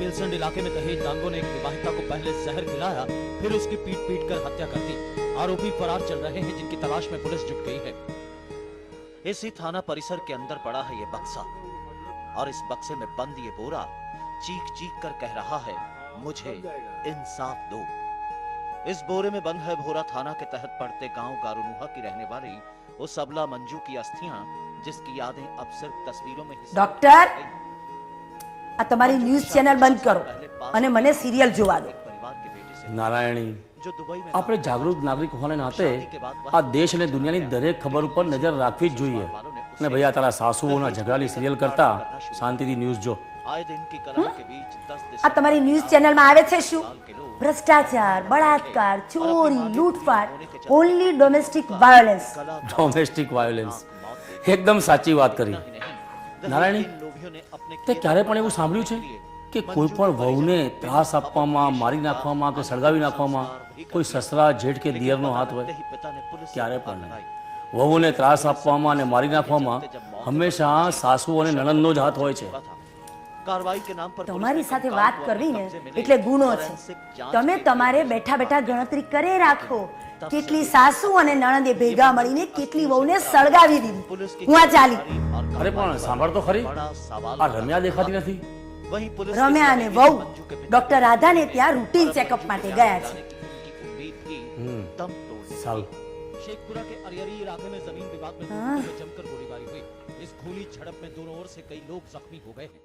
नीलसंड इलाके में दहेज दांगों ने एक विवाहिता को पहले जहर खिलाया, फिर उसकी पीट कर हत्या कर दी। आरोपी फरार चल रहे हैं, जिनकी तलाश में पुलिस जुट गई है। इसी थाना परिसर के अंदर पड़ा है ये बक्सा, और इस बक्से में बंद ये बोरा चीख चीख कर कह रहा है, मुझे इंसाफ दो। इस बोरे में बंद है भोरा थाना के तहत पड़ते गांव गारुनुहा की रहने वाली उस अबला मंजू की अस्थियां, जिसकी यादें अब सिर्फ तस्वीरों में ही। डॉक्टर, आ તમારી ન્યૂઝ ચેનલ બંધ કરો અને મને સિરિયલ જોવા દો। નારાયણી, આપણે જાગૃત નાગરિક હોવાને નાતે આ દેશ અને દુનિયાની દરેક ખબર ઉપર નજર રાખવી જ જોઈએ। અને ભાઈ આ તારા સાસુઓના ઝઘડાની સિરિયલ કરતા શાંતિથી ન્યૂઝ જો। આ તમારી ન્યૂઝ ચેનલમાં આવે છે શું? ભ્રષ્ટાચાર, બળાત્કાર, ચોરી, લૂંટફાટ, only domestic violence. Domestic violence, એકદમ સાચી વાત કરી। નારાયણી, તે ક્યારે પણ એવું સાંભળ્યું છે કે કોઈ પણ વહુને ત્રાસ આપવામાં, મારી નાખવામાં કે સળગાવી નાખવામાં કોઈ સસરા, જેઠ કે દિયરનો હાથ હોય? ક્યારે પણ નહીં। વહુને ત્રાસ આપવામાં અને મારી નાખવામાં હંમેશા સાસુ અને નણંદનો જ હાથ હોય છે। તમારી સાથે વાત કરવી ને એટલે ગુનો છે। તમે તમારે બેઠા બેઠા ગણતરી કરે રાખો કેટલી સાસુ અને નણંદે ભેગા મળીને કેટલી વહુને સળગાવી દીધી। હું આ ચાલી। અરે પણ સાંભળ તો ખરી, આ રમ્યા દેખાતી નથી। રમ્યા અને વહુ ડોક્ટર રાધાને ત્યાં રૂટીન ચેકઅપ માટે ગયા છે। સારું। शेखपुरा के अरियरी इलाके में जमीन विवाद में जमकर गोलीबारी हुई। इस खूनी झड़प में दोनों ओर से कई लोग जख्मी हो गए हैं।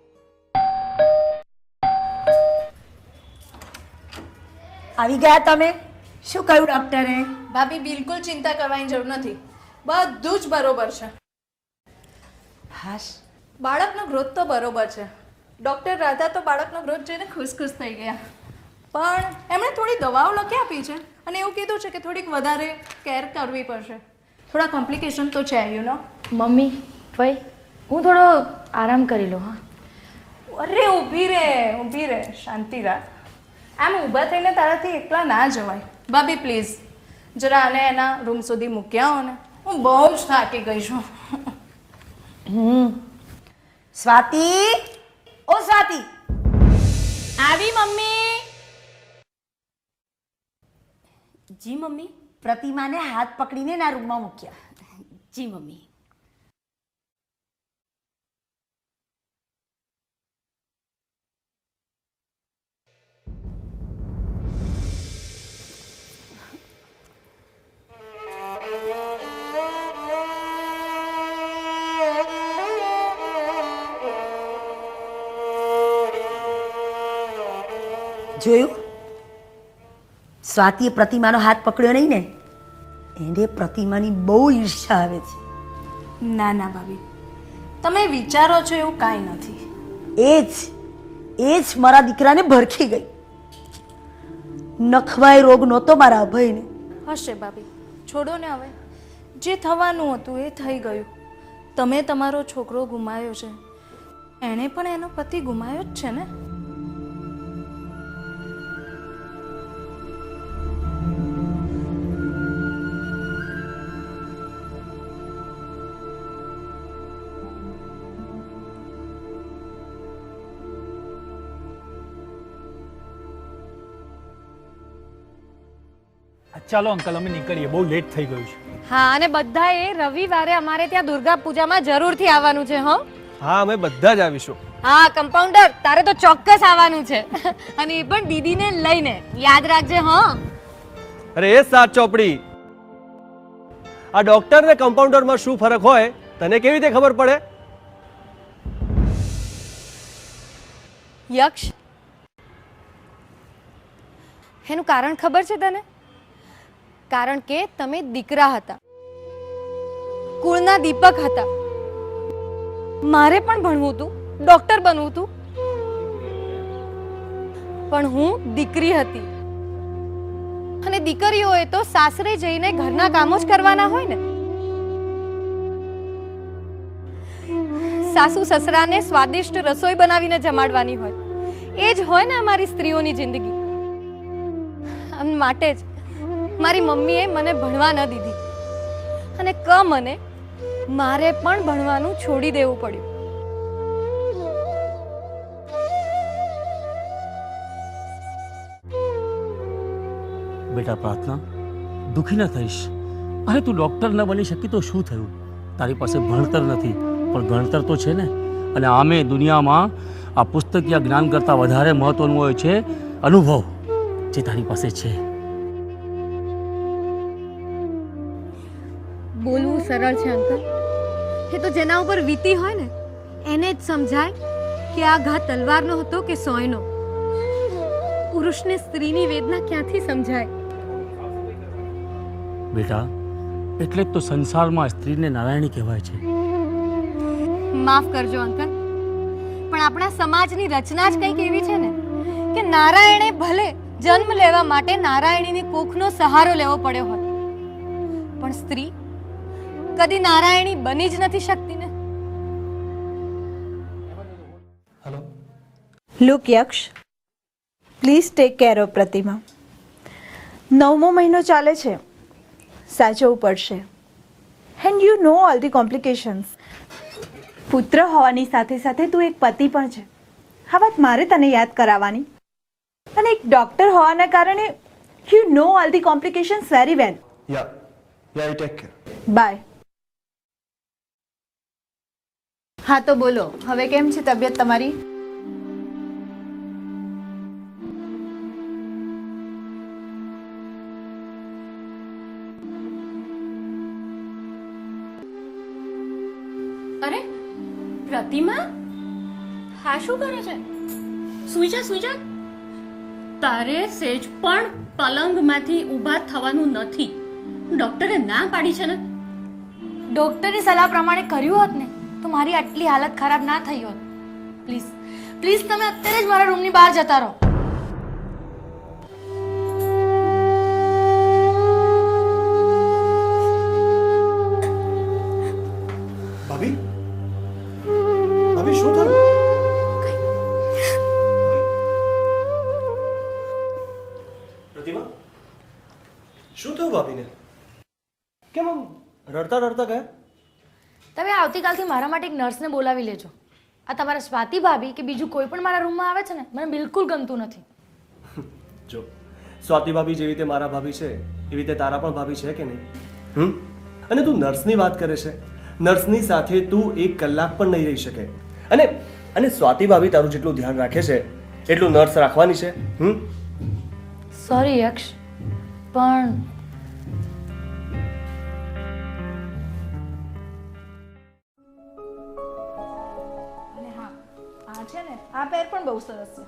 આવી ગયા તમે? શું કહ્યું ડોક્ટરે? ભાભી, બિલકુલ ચિંતા કરવાની જરૂર નથી, બધું જ બરોબર છે। હાશ, બાળકનો ગ્રોથ તો બરોબર છે। ડોક્ટર રાધા તો બાળકનો ગ્રોથ જોઈને ખુશ થઈ ગયા, પણ એમણે થોડી દવાઓ લખી આપી છે અને એવું કીધું છે કે થોડીક વધારે કેર કરવી પડશે। થોડા કોમ્પ્લિકેશન તો છે, યુ નો। મમ્મી, ભાઈ, હું થોડો આરામ કરી લઉં। હા, અરે ઊભી રે, શાંતિ રાખ। આમ ઊભા થઈને તારાથી એકલા ના જવાય। ભાભી પ્લીઝ જરા આને એના રૂમ સુધી મૂકી આવો ને, હું બહુ જ થાકી ગઈ છું। સ્વાતિ, ઓ સ્વાતિ, આવી મમ્મી। જી મમ્મી। પ્રતિમાને હાથ પકડીને એના રૂમમાં મૂક્યા। જી મમ્મી। જોયું? સ્વાતિએ પ્રતિમાનો હાથ પકડ્યો નહીં ને, એને પ્રતિમાની બહુ ઈર્ષ્યા આવે છે। ના ના ભાભી, તમે વિચારો છો એવું કાંઈ નથી। એ જ મારા દીકરાને ભરખી ગઈ। નખવાય રોગ નહોતો મારા અભયને। હશે ભાભી, છોડો ને હવે, જે થવાનું હતું એ થઈ ગયું। તમે તમારો છોકરો ગુમાવ્યો છે, એણે પણ એનો પતિ ગુમાવ્યો જ છે ને। ચાલો અંકલ, અમે નીકળીએ, બહુ લેટ થઈ ગયું છે। હા, અને બધાએ રવિવારે અમારે ત્યાં દુર્ગા પૂજામાં જરૂરથી આવવાનું છે। હો? હા, અમે બધા જ આવીશું। હા કમ્પાઉન્ડર, તારે તો ચોક્કસ આવવાનું છે, અને એ પણ દીદીને લઈને, યાદ રાખજે। હા, અરે એ સાત ચોપડી, આ ડોક્ટર ને કમ્પાઉન્ડરમાં શું ફરક હોય તને કેવી રીતે ખબર પડે? યક્ષ, એનું કારણ ખબર છે તને? કારણ કે તમે દીકરા હતા, કુળના દીપક હતા। મારે પણ ભણવું હતું, ડોક્ટર બનવું હતું, પણ હું દીકરી હતી, અને દીકરીઓએ તો સાસરે જઈને ઘરના કામો જ કરવાના હોય ને। સાસુ સસરાને સ્વાદિષ્ટ રસોઈ બનાવીને જમાડવાની હોય, એ જ હોય ને અમારી સ્ત્રીઓની જિંદગી। માટે જ મારી મમ્મીએ મને ભણવા ન દીધી, અને મને મારે પણ ભણવાનું છોડી દેવું પડ્યું। બેટા પ્રાર્થના, દુઃખી ન થઈશ. અરે તું ડૉક્ટર ન બની શકી તો શું થયું? તારી પાસે ભણતર નથી પણ ગણતર તો છે ને. અને આમે દુનિયામાં આ પુસ્તકીય જ્ઞાન કરતાં વધારે મહત્વનું હોય છે અનુભવ, જે તારી પાસે છે. બોલવું સરળ છે અંકલ, એ તો જેના ઉપર વીતી હોય ને એને જ સમજાય કે આ ઘા તલવારનો હતો કે સોયનો. પુરુષને સ્ત્રીની વેદના ક્યાંથી સમજાય? બેટા, એટલે જ તો સંસારમાં સ્ત્રીને નારાયણી કહેવાય છે. માફ કરજો અંકલ, પણ આપણા સમાજની રચના જ કંઈક એવી છે ને કે નારાયણે ભલે જન્મ લેવા માટે નારાયણીની કુખનો સહારો લેવો પડ્યો હોય, પણ સ્ત્રી કદી નારાયણી બની જ નથી શકતી ને. Look Yaksh, please take care of પ્રતિમા. 9મો મહિનો ચાલે છે, સાચવવું પડશે. And you know all the complications. પુત્ર હોવાની સાથે સાથે તું એક પતિ પણ છે. આ વાત મારે તને યાદ કરાવવાની. અને એક ડૉક્ટર હોવાના કારણે you know all the complications very well. Yeah take care. Bye. હા તો બોલો, હવે કેમ છે તબિયત તમારી? અરે પ્રતિમા, હા શું કરે છે? સુઈ જા. તારે સેજ પણ પલંગમાંથી ઊભા થવાનું નથી. ડોક્ટરે ના પાડી છે ને. ડોક્ટરની સલાહ પ્રમાણે કર્યું હોત ને તો મારી આટલી હાલત ખરાબ ના થઈ હોત. પ્લીઝ પ્લીઝ તમે અત્યારે જ મારા રૂમની બહાર જતા રહો. ભાભી, ભાભી શું થયું? પ્રતિમા, શું થયું ભાભીને? કેમ આમ રડતા રડતા ગયા? તમે આવતીકાલથી મારા માટે એક નર્સને બોલાવી લેજો. આ તમારા સ્વાતિ ભાભી કે બીજું કોઈ પણ મારા રૂમમાં આવે છે ને મને બિલકુલ ગમતું નથી. જો સ્વાતિ ભાભી જેવી રીતે મારા ભાભી છે એવી રીતે તારા પણ ભાભી છે કે નહીં? અને તું નર્સની વાત કરે છે. નર્સની સાથે તું 1 કલાક પણ નહીં રહી શકે. અને સ્વાતિ ભાભી તારું જેટલું ધ્યાન રાખે છે એટલું નર્સ રાખવાની છે. સોરી યક્ષ, પણ આ છે ને, આ પેર પણ બહુ સરસ છે.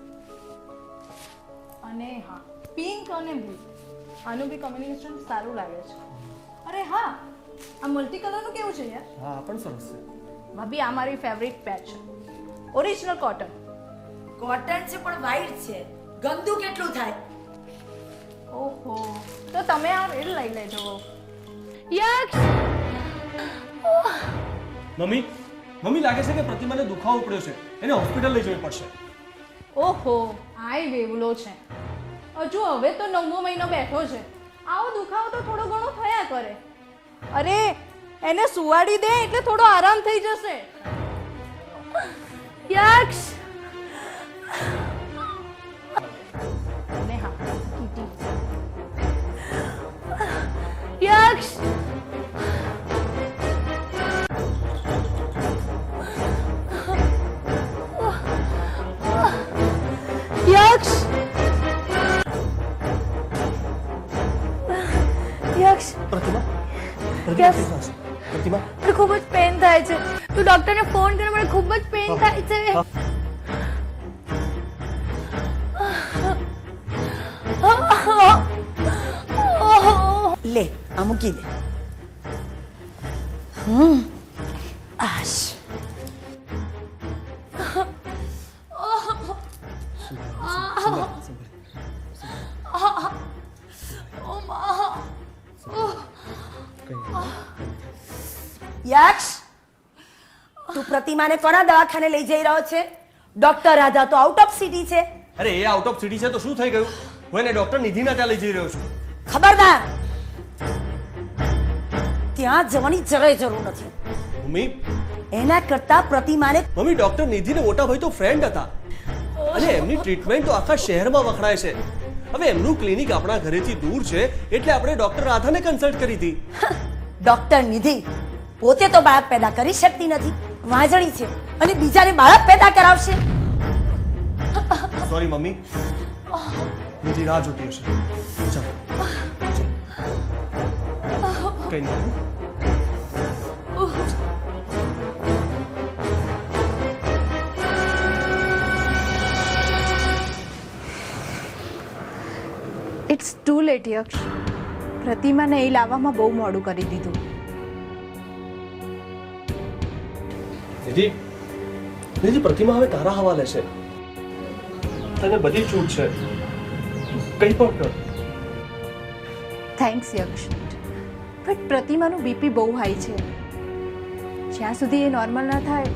અને હા, પિંક અને બ્લુ આનું બી કોમ્બિનેશન સારું લાગે છે. અરે હા, આ મલ્ટી કલરનું કેવું છે યાર? હા પણ સરસ છે. ભાભી, આ મારી ફેવરિટ પેર છે. Original cotton. કોટન છે પણ વ્હાઈટ છે, ગંદુ કેટલું થાય. ઓહો, તો તમે આ રેડ લઈ લેજો. યક્ષ, મમ્મી લાગે છે કે પ્રતિમાને દુખાવો પડ્યો છે. એને હોસ્પિટલ લઈ જવી પડશે. ઓહો, આય વેવલો છે. હજુ હવે તો 9મો મહિનો બેઠો છે. આવો દુખાવો તો થોડો ઘણો થયા કરે. અરે એને સુવાડી દે એટલે થોડો આરામ થઈ જશે. યક્ષ, અને હા, કીટી. યક્ષ, યક્ષ, યક્ષ, પ્રતિમા, યસ. પ્રતિમા, મને ખૂબ જ પેન થાય છે. તું ડોક્ટરને ફોન કર, મને ખૂબ જ પેન થાય છે. લે આ મૂકી દે. આશ. યક્ષ, તું પ્રતિમાને કોના દવાખાને લઈ જઈ રહ્યો છે? ડોક્ટર રાધા તો આઉટ ઓફ સિટી છે. અરે એ આઉટ ઓફ સિટી છે તો શું થઈ ગયું? હું એને ડોક્ટર નિધિના ત્યાં લઈ જઈ રહ્યો છું. ખબરદાર, ત્યાં જવાની જરાય જરૂર નથી. મમ્મી, એના કરતા પ્રતિમાને મમ્મી ડોક્ટર નિધિને મોટા ભાઈ તો ફ્રેન્ડ હતા અને એમની ટ્રીટમેન્ટ તો આખા શહેરમાં વખણાય છે. હવે એમનું ક્લિનિક આપણા ઘરેથી દૂર છે એટલે આપણે ડોક્ટર રાધાને કન્સલ્ટ કરી હતી. ડોક્ટર નિધિ પોતે તો બાળક પેદા કરી શકતી નથી, વાંજણી છે અને બીજાને બાળક પેદા કરાવશે. સોરી મમ્મી, નિધિ રાહ જોતી હશે. ચાલો કઈ નહીં. ઇટ્સ ટુ લેટ યક્ષ. પ્રતિમાને એ લાવવામાં બહુ મોડું કરી દીધું. નિધિ, નિધિ પ્રતિમા હવે તારા હવાલે છે. તને બધી છૂટ છે, કંઈ પણ કર. થેન્ક્સ યક્ષ, બટ પ્રતિમાનું બીપી બહુ હાઈ છે. જ્યાં સુધી એ નોર્મલ ના થાય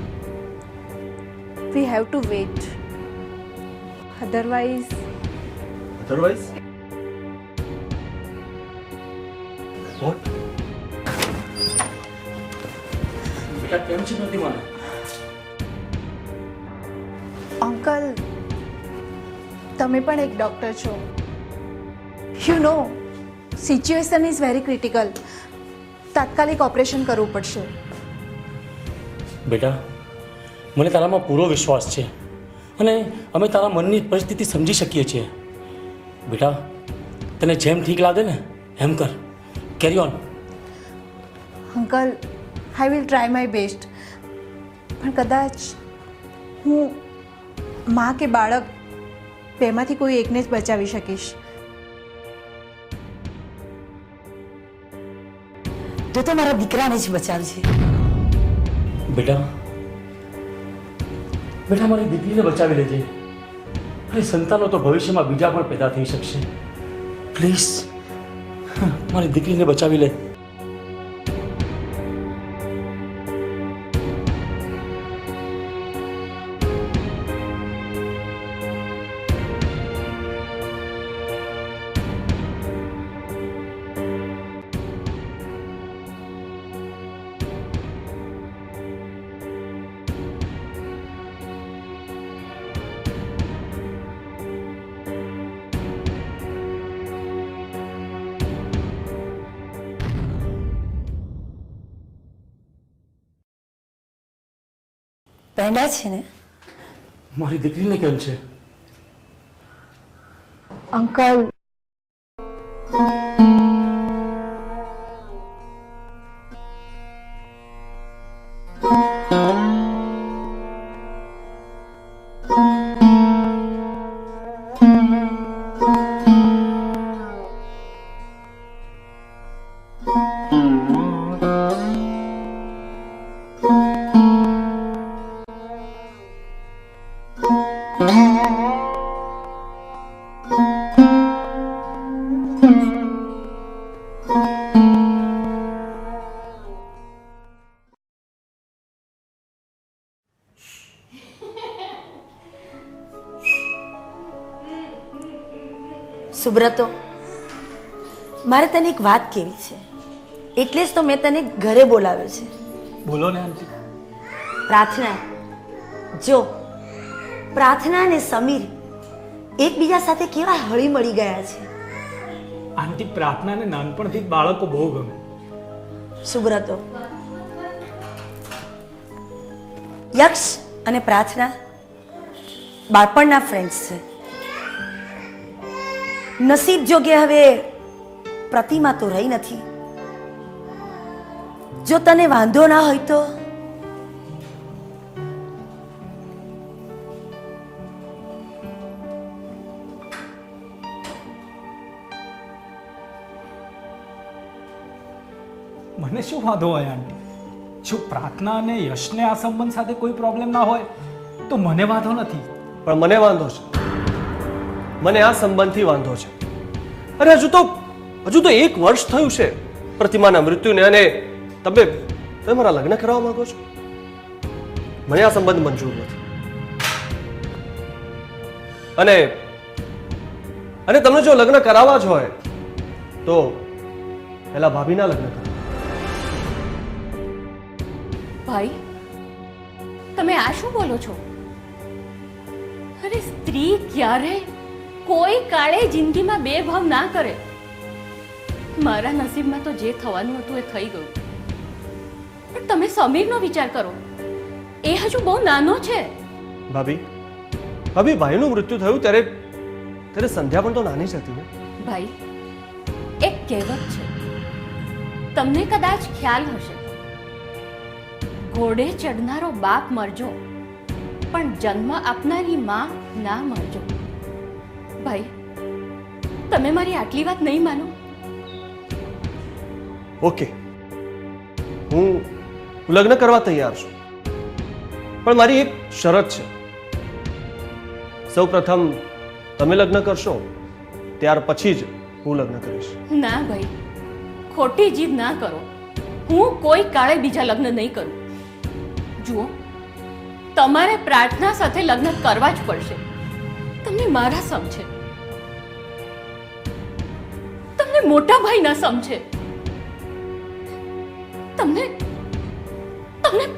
we have to wait. Otherwise what? બેટા કેમ છે પ્રતિમાને? અંકલ, તમે પણ એક ડૉક્ટર છો. You know situation is very critical. તાત્કાલિક ઓપરેશન કરવું પડશે. બેટા મને તારામાં પૂરો વિશ્વાસ છે અને અમે તારા મનની પરિસ્થિતિ સમજી શકીએ છીએ. બેટા તને જેમ ઠીક લાગે ને એમ કર. કેરી on. Uncle, I will try my best. પણ કદાચ હું માં કે બાળક બેમાંથી કોઈ એકને જ બચાવી શકીશ. તો મારા દીકરાને જ બચાવજે. બેટા બેટા મારી દીકરીને બચાવી લેજે. અરે સંતાનો તો ભવિષ્યમાં બીજા પણ પેદા થઈ શકશે. પ્લીઝ મારી દીકરીને બચાવી લે. પેંડા છે ને? મારી દીકરીને કેમ છે? અંકલ, સુબ્રતો, મારે તને એક વાત કહેવી છે, એટલે જ તો મેં તને ઘરે બોલાવ્યો છે. બોલો ને આંટી. પ્રાર્થના, જો પ્રાર્થના અને સમીર એકબીજા સાથે કેવા હળી મળી ગયા છે. આંટી, પ્રાર્થનાને નાનપણથી જ બાળકો બહુ ગમે. સુબ્રતો, યક્ષ અને પ્રાર્થના બાળપણના ફ્રેન્ડ્સ છે. નસીબ જો કે હવે પ્રતિમા તો રહી નથી. જો તને વાંધો ના હોય તો મને શું વાંધો હોય આંટી? જો પ્રાર્થના અને યશને આ સંબંધ સાથે કોઈ પ્રોબ્લેમ ના હોય તો મને વાંધો નથી. પણ મને વાંધો છે. મને આ સંબંધથી વાંધો છે. અરે હજુ તો 1 વર્ષ થયું છે પ્રતિમાના મૃત્યુને, અને તમે મારા લગ્ન કરવા માંગો છો? મને આ સંબંધ મંજૂર નથી. અને તમને જો લગ્ન કરાવવા જ હોય તો પહેલા ભાભીના લગ્ન કરો. ભાઈ, તમે આ શું બોલો છો? અરે સ્ત્રી ક્યારે કોઈ કાળે જિંદગીમાં બે ભાવ ના કરે. મારા નસીબમાં તો જે થવાનું હતું એ થઈ ગયું. પણ તમે સમીરનો વિચાર કરો, એ હજુ બહુ નાનો છે. ભાભી ભાઈનું મૃત્યુ થયું ત્યારે સંધ્યા પણ તો નાની જ હતી ને. ભાઈ, એક કહેવત છે, તમને કદાચ ખ્યાલ હશે, ઘોડે ચડનારો બાપ મરજો પણ જન્મ આપનારી માં ના મરજો. ભાઈ, તમે મારી આટલી વાત નહીં માનો? ઓકે, હું લગ્ન કરવા તૈયાર છું, પણ મારી એક શરત છે. સૌ પ્રથમ તમે લગ્ન કરશો, ત્યાર પછી જ હું લગ્ન કરીશ. ના ભાઈ, ખોટી જીદ ના કરો. હું કોઈ કાળે બીજા લગ્ન નહીં કરું. જુઓ, તમારે પ્રાર્થના સાથે લગ્ન કરવા જ પડશે. તમને મારા સમજે, તમને મોટા ભાઈ ના સમજે, તમને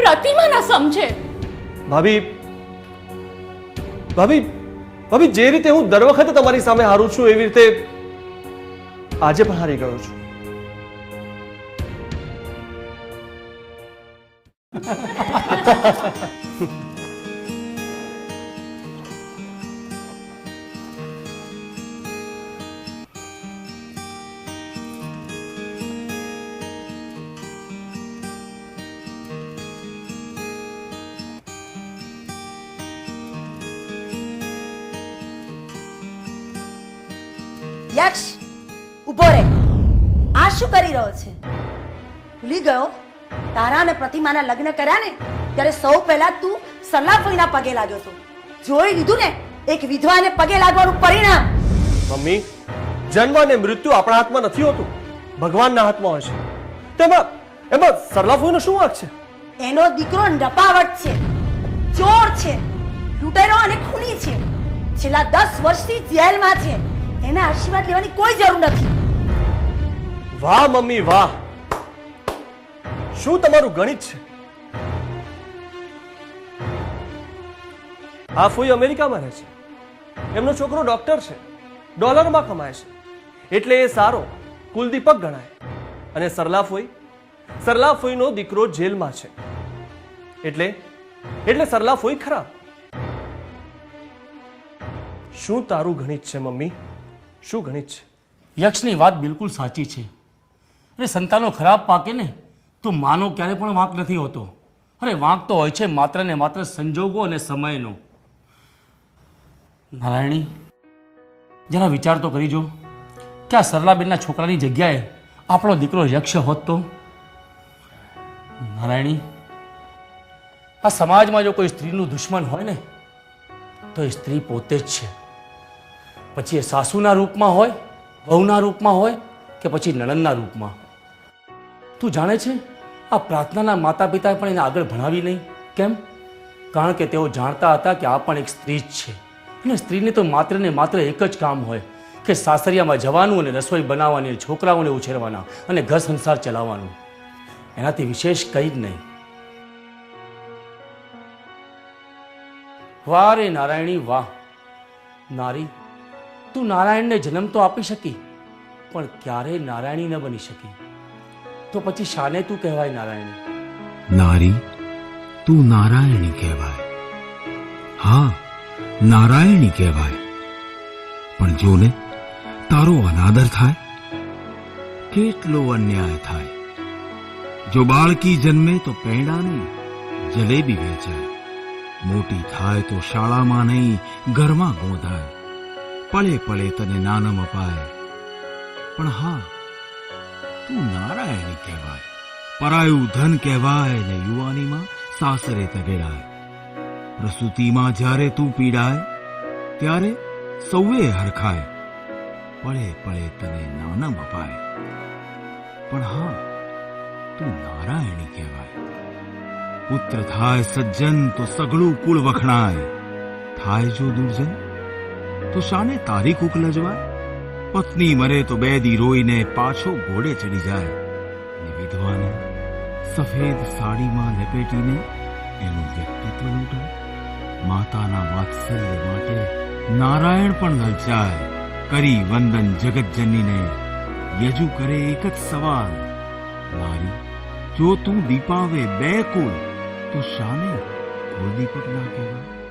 પ્રતિમા ના સમજે. ભાભી, જે રીતે હું દર વખતે તમારી સામે હારું છું, એવી રીતે આજે પણ હારી ગયો છું. યક્ષ, ઊભો રે. આ શું કરી રહ્યો છે? ભૂલી ગયો? તારા અને પ્રતિમાના લગ્ન કર્યા ને ત્યારે સૌ પહેલા તું સલાફોઈના પગે લાગ્યો હતો. જોઈ લીધું ને એક વિધવાને પગે લાગવાનું પરિણામ. મમ્મી, જન્મ અને મૃત્યુ આપણા હાથમાં નથી હોતું, ભગવાનના હાથમાં હોય છે. તેમાં સરલાફોઈનો શું વાંક છે? એનો દીકરો નપાવટ છે, ચોર છે, લૂંટારો અને ખૂની છે. છેલ્લા 10 વર્ષથી જેલમાં છે. એના આશીર્વાદ લેવાની કોઈ જરૂર નથી. વાહ મમ્મી વાહ, શું તમારું ગણિત છે. આ ફોઈ અમેરિકામાં રહે છે, એમનો છોકરો ડોક્ટર છે, ડોલરમાં કમાય છે, એટલે એ સારો કુલદીપક ગણાય. અને સરલાફોઈનો દીકરો જેલમાં છે, એટલે સરલાફોઈ ખરાબ. શું તારું ગણિત છે મમ્મી? શું ગણિત છે? યક્ષની વાત બિલકુલ સાચી છે. અરે સંતાનો ખરાબ પાકે ને તો માનો ક્યારે પણ વાંક નથી હોતો. અરે વાંક તો હોય છે માત્ર ને માત્ર સંજોગો અને સમયનો. નારાયણી, જરા વિચાર તો કરી જો કે આ સરલાબેનના છોકરાની જગ્યાએ આપણો દીકરો યક્ષ હોત તો. નારાયણી, આ સમાજમાં જો કોઈ સ્ત્રીનું દુશ્મન હોય ને તો એ સ્ત્રી પોતે જ છે. પછી એ સાસુના રૂપમાં હોય, વહુના રૂપમાં હોય કે પછી નણંદના રૂપમાં. તું જાણે છે, આ પ્રાર્થનાના માતા પિતાએ પણ એને આગળ ભણાવી નહીં. કેમ? કારણ કે તેઓ જાણતા હતા કે આ પણ એક સ્ત્રી જ છે, અને સ્ત્રીને તો માત્ર ને માત્ર એક જ કામ હોય કે સાસરિયામાં જવાનું અને રસોઈ બનાવવાની, છોકરાઓને ઉછેરવાના અને ઘર સંસાર ચલાવવાનું. એનાથી વિશેષ કંઈ જ નહીં. વાહ રે નારાયણી વાહ. નારી, તું નારાયણને જન્મ તો આપી શકી, પણ ક્યારે નારાયણી ન બની શકી. તો પછી શાને તું કહેવાય નારાયણી? નારી, તું નારાયણી કહેવાય. હા, નારાયણી કહેવાય. પણ જોને તારો અનાદર થાય, કેટલો અન્યાય થાય. જો બાળકી જન્મે તો પેંડા નહીં, જલેબી વેચાય. મોટી થાય તો શાળામાં નહીં, ઘરમાં ગોંધાય. પળે પળે તને નાનમ અપાય. પણ હા, તું નારાયણી કહેવાય. પરાયું ધન કહેવાય ને યુવાનીમાં સાસરે તગેડાય. પ્રસૂતિમાં જ્યારે તું પીડાય ત્યારે સૌએ હરખાય. પળે પળે તને નાનમ અપાય. પણ હા, તું નારાયણી કહેવાય. પુત્ર થાય સજ્જન તો સઘળું કુળ વખણાય. થાય જો દુર્જન તો શાને તારી કુક લજવાય. પત્ની મરે તો 2 દી રોઈને પાછો ઘોડે ચડી જાય. ને વિધવાને સફેદ સાડીમાં લપેટીને એનું વ્યક્તિત્વ લૂંટાય. માતાના વાત્સલ્ય માટે નારાયણ પણ લલચાય, કરી વંદન જગતજનીને, યજુ કરે એક જ સવાલ, નારી જો તું દીપાવે બે કુલ તો શાને કુલદીપક ના કહેવાય?